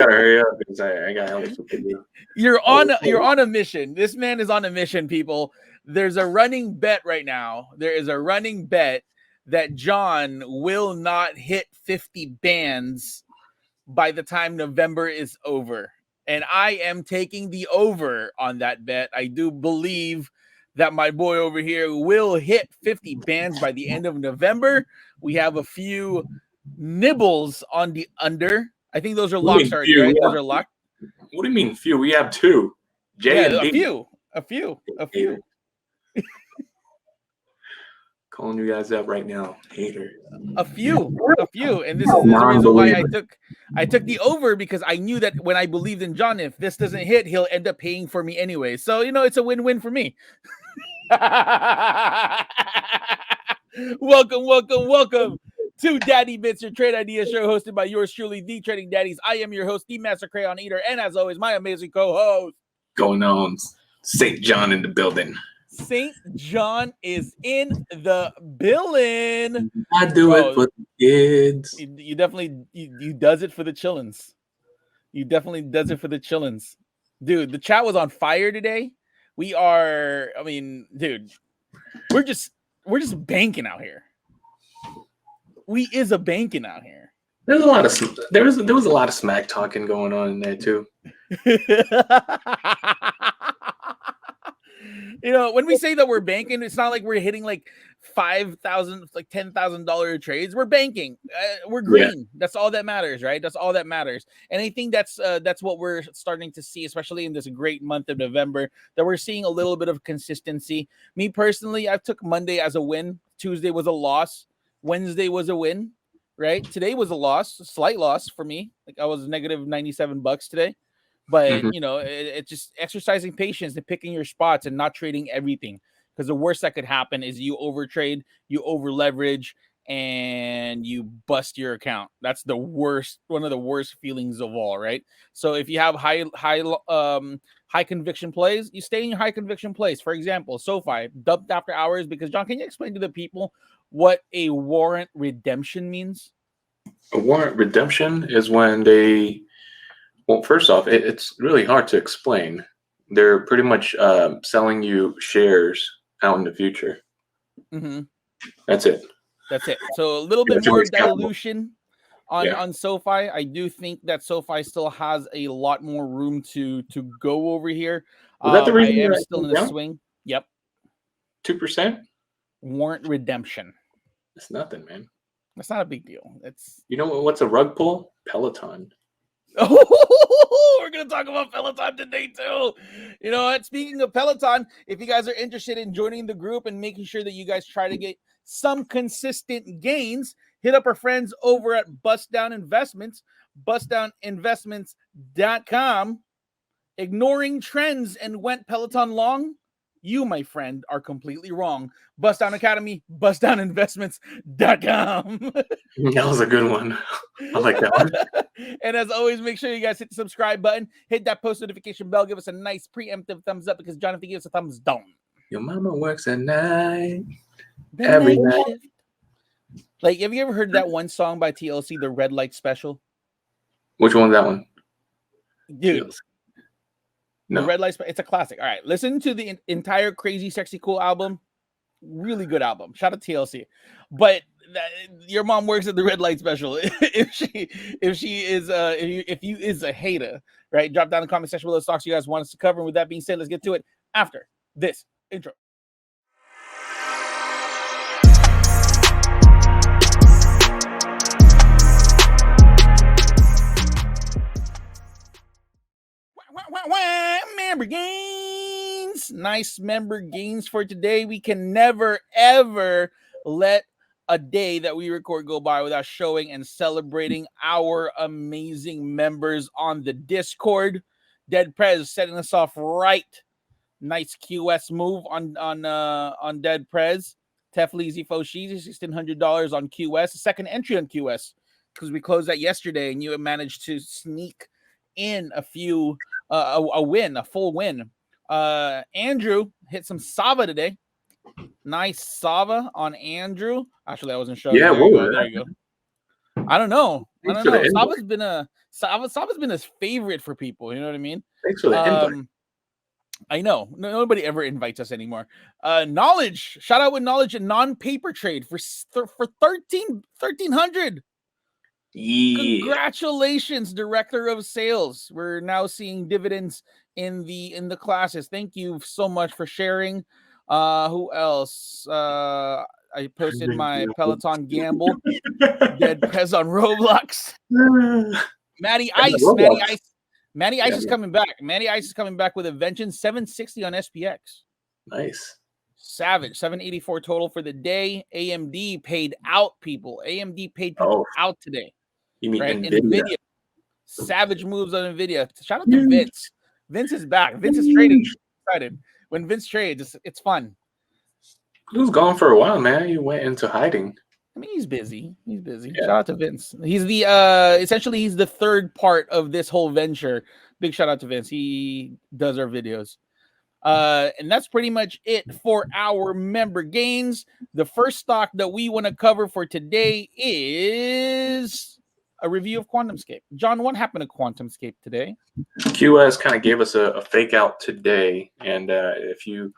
gotta hurry up because I got help to do. You're on a mission. This man is on a mission, people. There's a running bet right now. There is a running bet that John will not hit 50 bands by the time November is over. And I am taking the over on that bet. I do believe that my boy over here will hit 50 bands by the end of November. We have a few nibbles on the under. I think those are locks already, right? Those are locked. What do you mean few? We have two. A few. Calling you guys up right now, hater. A few, and this is the reason why I took the over, because I knew that when I believed in John, if this doesn't hit, he'll end up paying for me anyway. So it's a win-win for me. Welcome to Daddy Bits, your trade idea show hosted by yours truly, the Trading Daddies. I am your host, the Master Crayon Eater, and as always, my amazing co-host. Going on, St. John in the building. St. John is in the building. I do it for the kids. You definitely you does it for the chillins. You definitely does it for the chillins. Dude, the chat was on fire today. We're just banking out here. We is a banking out here. There was a lot of smack talking going on in there too. When we say that we're banking, it's not like we're hitting like $5,000, like $10,000 trades. We're banking. We're green. Yeah. That's all that matters, right? That's all that matters. And I think that's what we're starting to see, especially in this great month of November, that we're seeing a little bit of consistency. Me personally, I took Monday as a win. Tuesday was a loss. Wednesday was a win, right? Today was a slight loss for me. Like I was negative $97 today. But, it's just exercising patience and picking your spots and not trading everything. Because the worst that could happen is you overtrade, you over leverage, and you bust your account. That's the worst, one of the worst feelings of all, right? So if you have high conviction plays, you stay in your high conviction plays. For example, SoFi dumped after hours because, John, can you explain to the people what a warrant redemption means? A warrant redemption is when they... Well, first off, it's really hard to explain. They're pretty much selling you shares out in the future. Mm-hmm. That's it. So a little bit more dilution on SoFi. I do think that SoFi still has a lot more room to go over here. Is that the reason I am still in the swing. Yep. 2%? Warrant redemption. That's nothing, man. That's not a big deal. You know what's a rug pull? Peloton. Oh, we're going to talk about Peloton today, too. You know what? Speaking of Peloton, if you guys are interested in joining the group and making sure that you guys try to get some consistent gains, hit up our friends over at Bust Down Investments, bustdowninvestments.com. Ignoring trends and went Peloton long? You, my friend, are completely wrong. Bust Down Academy, bustdowninvestments.com. That was a good one. I like that one. And as always, make sure you guys hit the subscribe button, hit that post notification bell, give us a nice preemptive thumbs up because Jonathan gives a thumbs down. Your mama works at night. Every night. Shift. Like, have you ever heard that one song by TLC, The Red Light Special? Which one's that one? Dude. TLC. No. The Red Light Special. It's a classic. All right. Listen to the entire Crazy Sexy Cool album. Really good album. Shout out to TLC. But your mom works at the Red Light Special. if you is a hater, right? Drop down in the comment section below the stocks you guys want us to cover. And with that being said, let's get to it after this intro. Member gains. Nice member gains for today. We can never, ever let a day that we record go by without showing and celebrating our amazing members on the Discord. Dead Prez setting us off right. Nice QS move on Dead Prez. Tefleezy Foshizi, $1,600 on QS. Second entry on QS because we closed that yesterday and you managed to sneak in a few a full win. Andrew hit some Sava today. Nice Sava on Andrew. Actually, I wasn't showing. Yeah, there you go. I don't know. I Thanks don't for the know. invite. Sava's been a favorite for people. You know what I mean? Thanks for the invite. I know. Nobody ever invites us anymore. Knowledge. Shout out with knowledge and non-paper trade for 1300. Yeah. Congratulations, director of sales. We're now seeing dividends in the classes. Thank you so much for sharing. Who else? I posted my Peloton gamble. Dead Pez on Roblox. Matty Ice. Matty Ice is coming back. Matty Ice is coming back with a vengeance. 760 on SPX. Nice. Savage. 784 total for the day. AMD paid out people. AMD paid people out today. You mean Right? Nvidia? Savage moves on Nvidia. Shout out to Vince. Vince is back. Vince is trading. Excited. When Vince trades, it's fun. He was gone for a while, man. He went into hiding. I mean, he's busy. He's busy. Yeah. Shout out to Vince. He's the essentially he's the third part of this whole venture. Big shout out to Vince. He does our videos. And that's pretty much it for our member gains. The first stock that we want to cover for today is a review of Quantumscape. John, what happened to Quantumscape today? QS kind of gave us a fake out today, and if you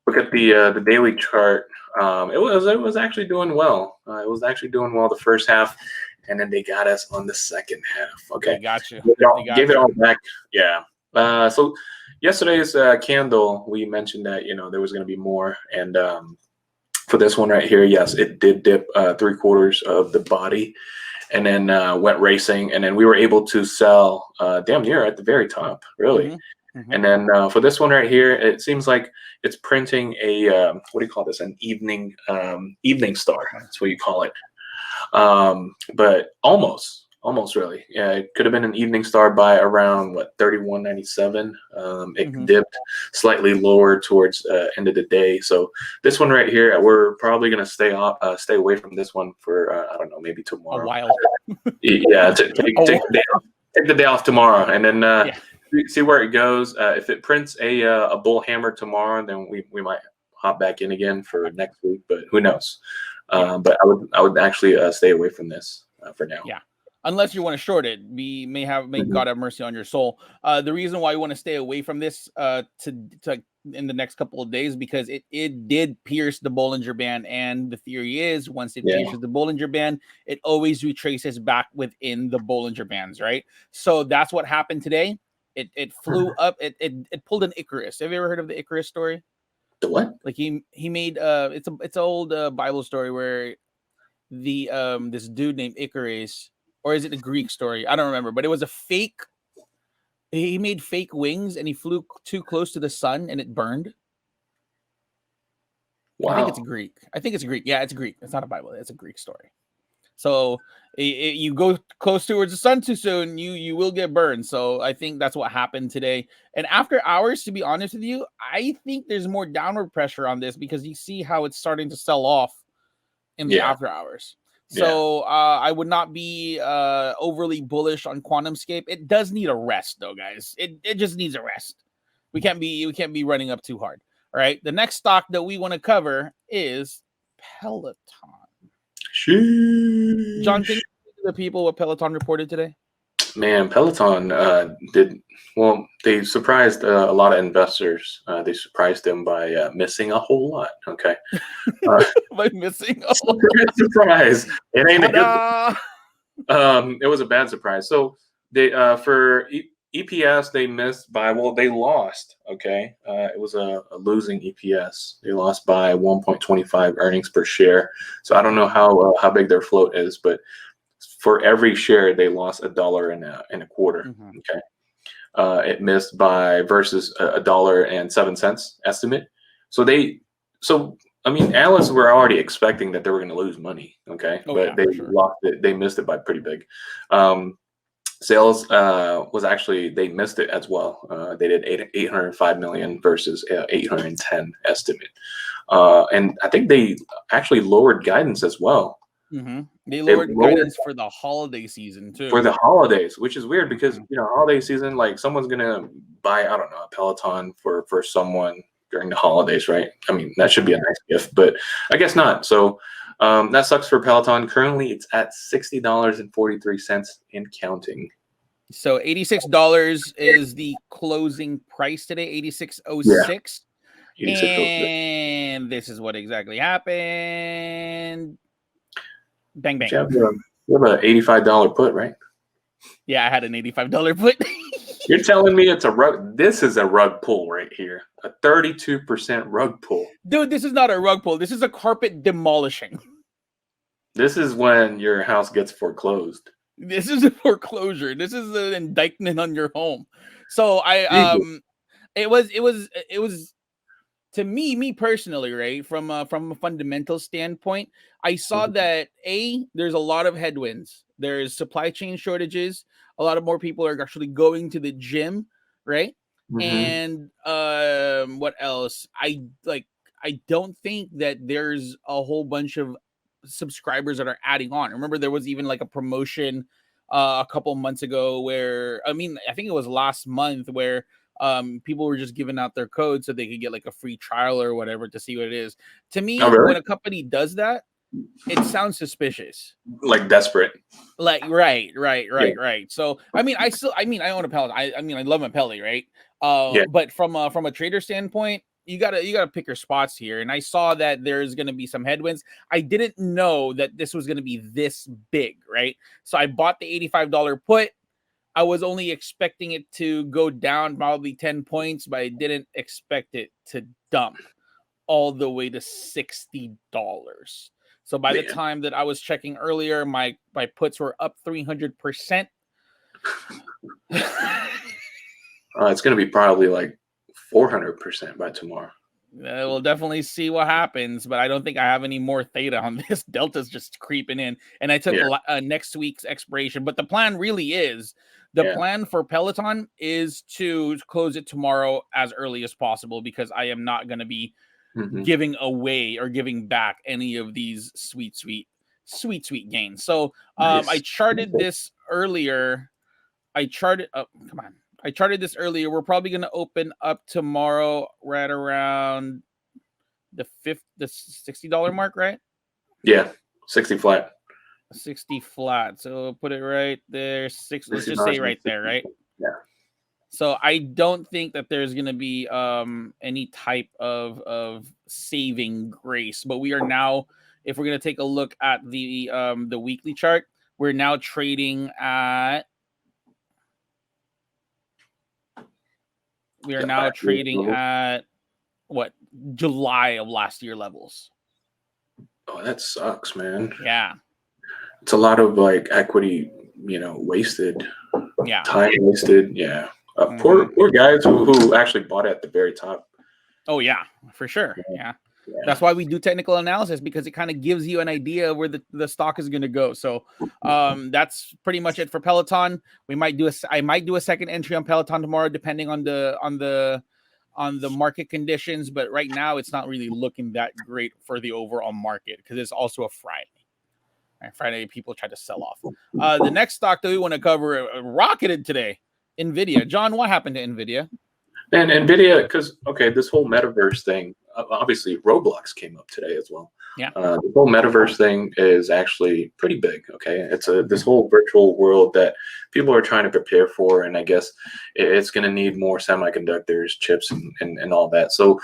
look at the daily chart, it was actually doing well. It was actually doing well the first half, and then they got us on the second half. Okay, they got you. Gave it all back. Yeah. So yesterday's candle, we mentioned that there was going to be more, and for this one right here, yes, it did dip 3/4 of the body, and then went racing, and then we were able to sell damn near at the very top, really. Mm-hmm. And then for this one right here, it seems like it's printing a what do you call this? An evening star. That's what you call it. But almost really. Yeah, it could have been an evening star by around 31.97. It dipped slightly lower towards end of the day. So this one right here, we're probably gonna stay away from this one for I don't know, maybe tomorrow. A while. Yeah, take the day off tomorrow, and then see where it goes. If it prints a bull hammer tomorrow, then we might hop back in again for next week. But who knows? But I would actually stay away from this for now. Yeah. Unless you want to short it, we may God have mercy on your soul. The reason why we want to stay away from this to in the next couple of days, because it did pierce the Bollinger Band, and the theory is once it pierces the Bollinger Band, it always retraces back within the Bollinger Bands, right? So that's what happened today. It flew up. It pulled an Icarus. Have you ever heard of the Icarus story? The what? Like he made it's an old Bible story where the this dude named Icarus. Or is it a Greek story? I don't remember, but it was a fake. He made fake wings and he flew too close to the sun and it burned. Wow. I think it's Greek. Yeah, it's Greek. It's not a Bible. It's a Greek story. So you go close towards the sun too soon, you will get burned. So I think that's what happened today. And after hours, to be honest with you, I think there's more downward pressure on this because you see how it's starting to sell off in the after hours. So I would not be overly bullish on Quantumscape. It does need a rest, though, guys. It just needs a rest. We can't be running up too hard. All right. The next stock that we want to cover is Peloton. Sheesh. John, can you tell the people what Peloton reported today? Man, Peloton they surprised a lot of investors. They surprised them by missing a whole lot. Okay, by missing a whole surprise. It ain't a good. It was a bad surprise. So they for EPS they missed by they lost. Okay, it was a losing EPS. They lost by 1.25 earnings per share. So I don't know how big their float is, but for every share, they lost $1.25. Okay, it missed by versus $1.07 estimate. So analysts were already expecting that they were going to lose money. Okay, but they lost it. They missed it by pretty big. Sales was actually they missed it as well. They did 805 million versus 810 estimate, and I think they actually lowered guidance as well. They lowered guidance for the holiday season too. For the holidays, which is weird because holiday season, like someone's gonna buy, I don't know, a Peloton for someone during the holidays, right? I mean, that should be a nice gift, but I guess not. So That sucks for Peloton. Currently, it's at $60.43 and counting. So $86 is the closing price today, 86.06. Yeah, 86.06. And this is what exactly happened. Bang, bang. You have an $85 put, right? Yeah, I had an $85 put. You're telling me it's a rug? This is a rug pull right here. A 32% rug pull. Dude, this is not a rug pull. This is a carpet demolishing. This is when your house gets foreclosed. This is a foreclosure. This is an indictment on your home. So it was to me personally, right? From a fundamental standpoint, I saw that there's a lot of headwinds. There's supply chain shortages. A lot of more people are actually going to the gym, right? And what else? I don't think that there's a whole bunch of subscribers that are adding on. Remember, there was even like a promotion a couple months ago where I think it was last month where people were just giving out their code so they could get like a free trial or whatever to see what it is. To me, when a company does that, it sounds suspicious, like desperate. Like right. So I own a Peloton. I love my Pelly, right? But from a trader standpoint, you gotta pick your spots here. And I saw that there's gonna be some headwinds. I didn't know that this was gonna be this big, right? So I bought the $85 put. I was only expecting it to go down probably 10 points, but I didn't expect it to dump all the way to $60. So by the time that I was checking earlier, my puts were up 300%. It's going to be probably like 400% by tomorrow. We'll definitely see what happens, but I don't think I have any more theta on this. Delta's just creeping in, and I took next week's expiration. But the plan really is, plan for Peloton is to close it tomorrow as early as possible, because I am not going to be giving away or giving back any of these sweet gains. So I charted this earlier. I charted this earlier. We're probably going to open up tomorrow right around the $60 mark, right? Yeah, 60 flat. 60 flat. So we'll put it right there. Let's just say right there, right? Yeah. So I don't think that there's going to be any type of saving grace. But we are now, if we're going to take a look at the weekly chart, we're now trading at. We are now trading at what, July of last year levels. Oh, that sucks, man. Yeah. It's a lot of like equity, wasted. Yeah. Time wasted. Yeah. Poor guys who actually bought it at the very top. Oh yeah, for sure. Yeah. That's why we do technical analysis, because it kind of gives you an idea of where the stock is going to go. So that's pretty much it for Peloton. I might do a second entry on Peloton tomorrow, depending on the market conditions. But right now, it's not really looking that great for the overall market, because it's also a Friday. Friday, people try to sell off. The next stock that we want to cover rocketed today. Nvidia. John, what happened to Nvidia? And Nvidia, because this whole metaverse thing, obviously Roblox came up today as well. Yeah. The whole metaverse thing is actually pretty big. Okay, it's this whole virtual world that people are trying to prepare for, and I guess it's going to need more semiconductors, chips, and all that. So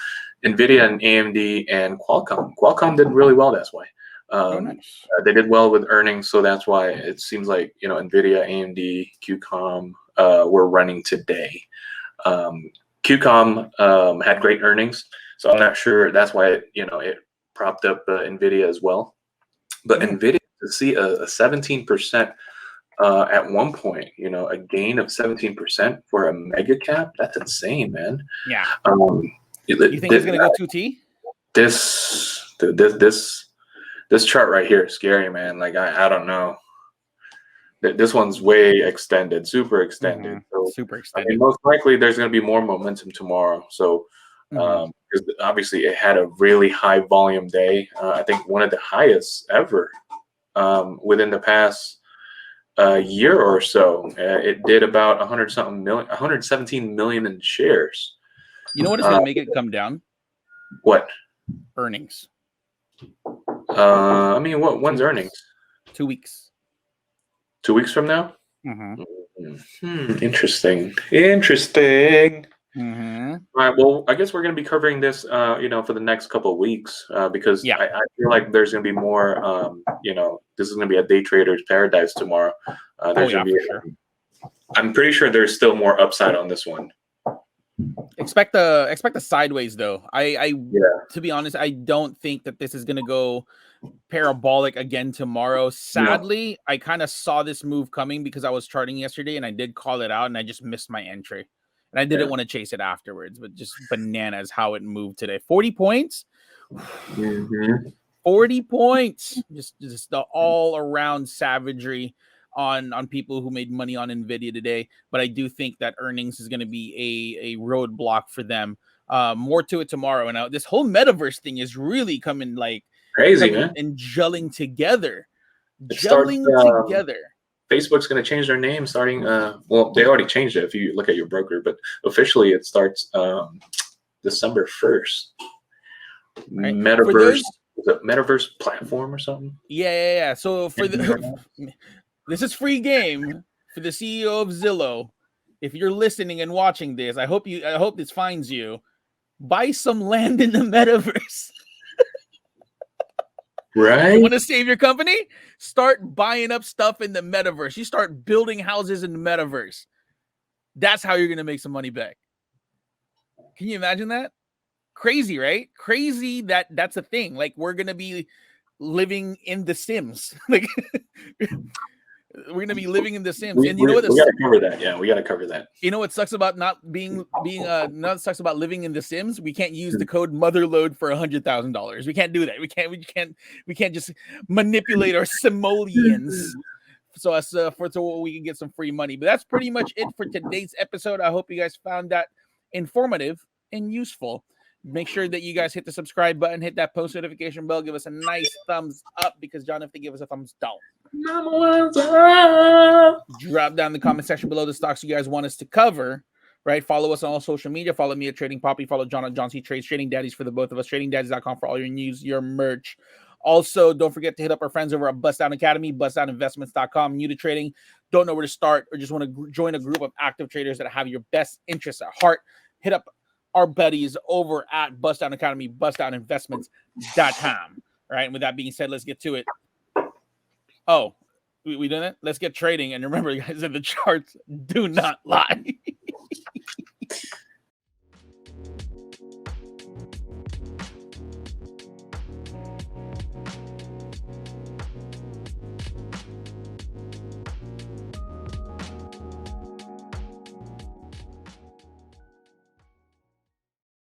Nvidia and AMD and Qualcomm did really well. That's why. Nice. They did well with earnings, so that's why it seems like Nvidia, AMD, QCOM were running today. QCOM had great earnings, so I'm not sure that's why it propped up Nvidia as well. But Nvidia, to see a 17% at one point, a gain of 17% for a mega cap, that's insane, man. Yeah. You think it's gonna go 2T? This chart right here is scary, man. Like I don't know. This one's way extended, super extended. So, super extended. Most likely there's going to be more momentum tomorrow. So obviously it had a really high volume day. I think one of the highest ever within the past year or so. It did about 117 million in shares. You know what is going to make it come down? What? Earnings. I mean, when's earnings? 2 weeks. 2 weeks from now? Mm-hmm. Interesting. Interesting. Mm-hmm. All right. Well, I guess we're going to be covering this, for the next couple of weeks, because Yeah. I feel like there's going to be more, this is going to be a day trader's paradise tomorrow. There's going to be, for sure. I'm pretty sure there's still more upside on this one. Expect a sideways though. To be honest, I don't think that this is going to go parabolic again tomorrow. Sadly, I kind of saw this move coming because I was charting yesterday and I did call it out and I just missed my entry. And I didn't want to chase it afterwards, but just bananas how it moved today. 40 points. 40 points. Just the all around savagery on people who made money on Nvidia today. But I do think that earnings is going to be a roadblock for them. More to it tomorrow. And this whole metaverse thing is really coming like crazy, man, and gelling together. Together. Facebook's going to change their name starting. Well, they already changed it if you look at your broker, but officially it starts December 1st. Right. Metaverse. Is it Metaverse platform or something? Yeah. So for this is free game for the CEO of Zillow. If you're listening and watching this, I hope this finds you. Buy some land in the metaverse. Right. You want to save your company? Start buying up stuff in the metaverse. You start building houses in the metaverse. That's how you're going to make some money back. Can you imagine that? Crazy, right? Crazy that's a thing. Like we're going to be living in The Sims. Like we're going to be living in The Sims. And you know what? We got to cover that. Yeah, we got to cover that. You know what sucks about not sucks about living in The Sims? We can't use the code motherload for $100,000. We can't do that. We can't just manipulate our simoleons so we can get some free money. But that's pretty much it for today's episode. I hope you guys found that informative and useful. Make sure that you guys hit the subscribe button, hit that post notification bell, give us a nice thumbs up because John, if they give us a thumbs down. Drop down in the comment section below the stocks you guys want us to cover, right? Follow us on all social media. Follow me at Trading Poppy. Follow John at John C Trades. Trading Daddies for the both of us. TradingDaddies.com for all your news, your merch. Also, don't forget to hit up our friends over at Bust Down Academy, bustdowninvestments.com. New to trading, don't know where to start, or just want to join a group of active traders that have your best interests at heart. Hit up our buddies over at Bust Down Academy, bustdowninvestments.com. All right, and with that being said, let's get to it. Oh, we done it? Let's get trading. And remember, guys, that the charts do not lie.